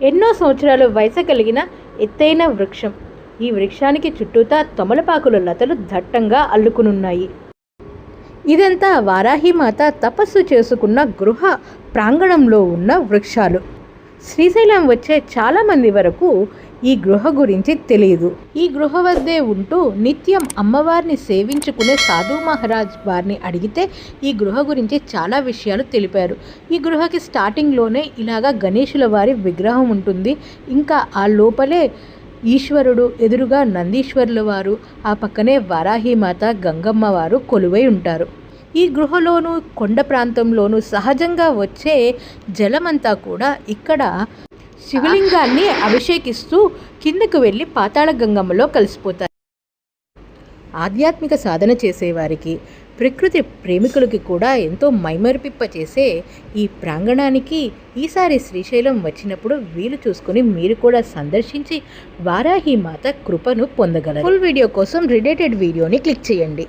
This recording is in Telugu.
ఎన్నో సంవత్సరాలు వయసు కలిగిన ఎత్తైన వృక్షం. ఈ వృక్షానికి చుట్టూతా తమలపాకుల లతలు దట్టంగా అల్లుకునున్నాయి. ఇదంతా వారాహిమాత తపస్సు చేసుకున్న గృహ ప్రాంగణంలో ఉన్న వృక్షాలు. శ్రీశైలం వచ్చే చాలామంది వరకు ఈ గృహ గురించి తెలియదు. ఈ గృహ వద్దే ఉంటూ నిత్యం అమ్మవారిని సేవించుకునే సాధు మహారాజ్ వారిని అడిగితే ఈ గృహ గురించి చాలా విషయాలు తెలిపారు. ఈ గృహకి స్టార్టింగ్లోనే ఇలాగా గణేశుల వారి విగ్రహం ఉంటుంది. ఇంకా ఆ లోపలే ఈశ్వరుడు, ఎదురుగా నందీశ్వరుల వారు, ఆ పక్కనే వారాహిమాత గంగమ్మ వారు కొలువై ఉంటారు. ఈ గృహలోను కొండ ప్రాంతంలోనూ సహజంగా వచ్చే జలమంతా కూడా ఇక్కడ శివలింగాన్ని అభిషేకిస్తూ కిందకు వెళ్ళి పాతాళ గంగమ్మలో కలిసిపోతాయి. ఆధ్యాత్మిక సాధన చేసేవారికి, ప్రకృతి ప్రేమికులకి కూడా ఎంతో మైమరిపిప్ప చేసే ఈ ప్రాంగణానికి ఈసారి శ్రీశైలం వచ్చినప్పుడు వీలు చూసుకొని మీరు కూడా సందర్శించి వారాహిమాత కృపను పొందగలరు. ఫుల్ వీడియో కోసం రిలేటెడ్ వీడియోని క్లిక్ చేయండి.